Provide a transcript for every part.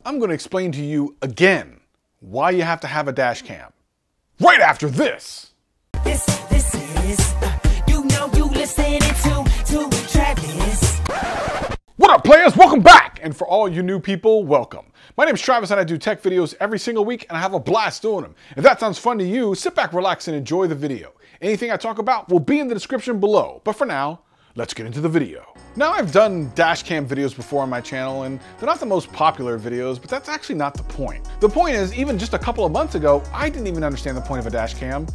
I'm going to explain to you again why you have to have a dash cam. Right after this. This is, you know you listening to Travis. What up, players? Welcome back! And for all you new people, welcome. My name is Travis and I do tech videos every single week and I have a blast doing them. If that sounds fun to you, sit back, relax, and enjoy the video. Anything I talk about will be in the description below. But for now, let's get into the video. Now, I've done dash cam videos before on my channel and they're not the most popular videos, but that's actually not the point. The point is, even just a couple of months ago, I didn't even understand the point of a dash cam.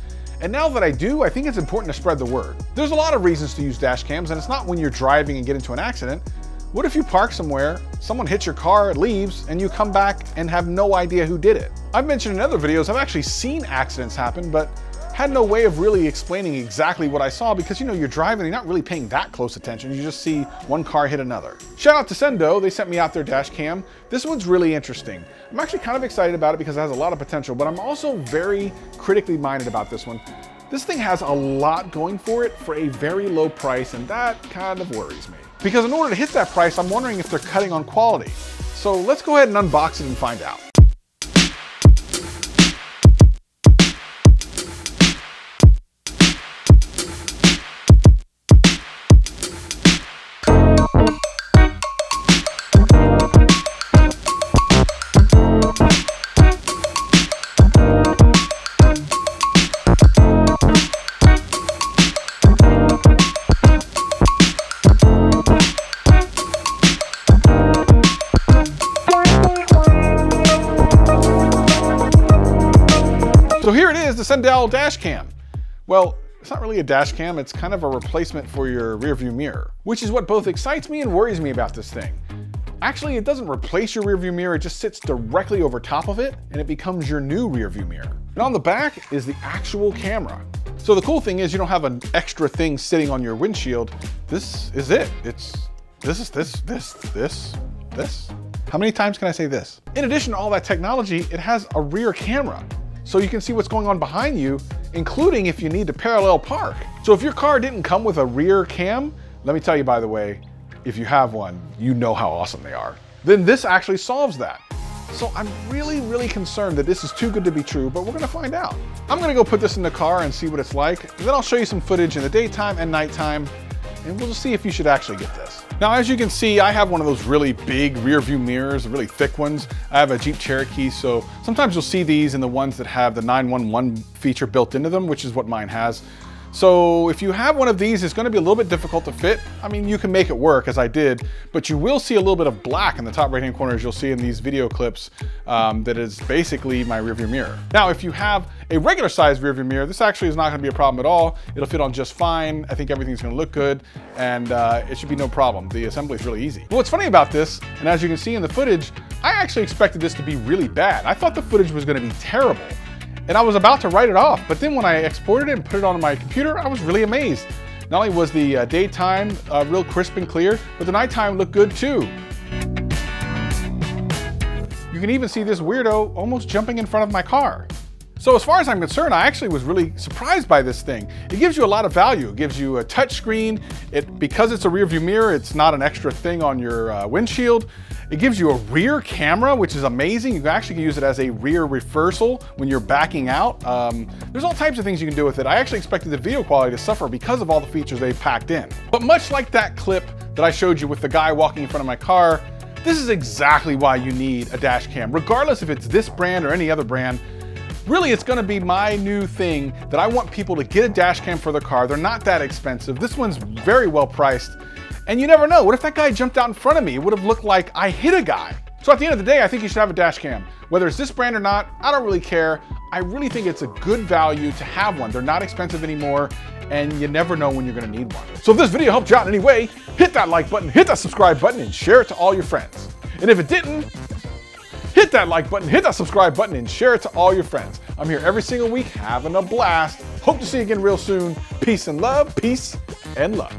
And now that I do, I think it's important to spread the word. There's a lot of reasons to use dash cams, and it's not when you're driving and get into an accident. What if you park somewhere, someone hits your car, leaves, and you come back and have no idea who did it? I've mentioned in other videos, I've actually seen accidents happen, but had no way of really explaining exactly what I saw because, you know, you're driving, you're not really paying that close attention. You just see one car hit another. Shout out to SENDOW, they sent me out their dash cam. This one's really interesting. I'm actually kind of excited about it because it has a lot of potential, but I'm also very critically minded about this one. This thing has a lot going for it for a very low price, and that kind of worries me. Because in order to hit that price, I'm wondering if they're cutting on quality. So let's go ahead and unbox it and find out. So here it is, the SENDOW dash cam. Well, it's not really a dash cam, it's kind of a replacement for your rear view mirror, which is what both excites me and worries me about this thing. Actually, it doesn't replace your rear view mirror, it just sits directly over top of it and it becomes your new rear view mirror. And on the back is the actual camera. So the cool thing is you don't have an extra thing sitting on your windshield. This is it. This. How many times can I say this? In addition to all that technology, it has a rear camera. So you can see what's going on behind you, including if you need to parallel park. So if your car didn't come with a rear cam, let me tell you, by the way, if you have one, you know how awesome they are. Then this actually solves that. So I'm really concerned that this is too good to be true, but we're gonna find out. I'm gonna go put this in the car and see what it's like, and then I'll show you some footage in the daytime and nighttime, and we'll just see if you should actually get this. Now, as you can see, I have one of those really big rear view mirrors, really thick ones. I have a Jeep Cherokee, so sometimes you'll see these in the ones that have the 911 feature built into them, which is what mine has. So if you have one of these, it's gonna be a little bit difficult to fit. I mean, you can make it work, as I did, but you will see a little bit of black in the top right-hand corner, as you'll see in these video clips, that is basically my rearview mirror. Now, if you have a regular size rearview mirror, this actually is not gonna be a problem at all. It'll fit on just fine. I think everything's gonna look good, and it should be no problem. The assembly is really easy. But what's funny about this, and as you can see in the footage, I actually expected this to be really bad. I thought the footage was gonna be terrible. And I was about to write it off, but then when I exported it and put it on my computer, I was really amazed. Not only was the daytime real crisp and clear, but the nighttime looked good too. You can even see this weirdo almost jumping in front of my car. So as far as I'm concerned, I actually was really surprised by this thing. It gives you a lot of value. It gives you a touch screen. Because it's a rear view mirror, it's not an extra thing on your windshield. It gives you a rear camera, which is amazing. You can actually use it as a rear reversal when you're backing out. There's all types of things you can do with it. I actually expected the video quality to suffer because of all the features they've packed in. But much like that clip that I showed you with the guy walking in front of my car, this is exactly why you need a dash cam. Regardless if it's this brand or any other brand, really it's gonna be my new thing that I want people to get a dash cam for their car. They're not that expensive. This one's very well priced. And you never know, what if that guy jumped out in front of me? It would have looked like I hit a guy. So at the end of the day, I think you should have a dash cam. Whether it's this brand or not, I don't really care. I really think it's a good value to have one. They're not expensive anymore, and you never know when you're gonna need one. So if this video helped you out in any way, hit that like button, hit that subscribe button, and share it to all your friends. And if it didn't, hit that like button, hit that subscribe button, and share it to all your friends. I'm here every single week, having a blast. Hope to see you again real soon. Peace and love, peace and love.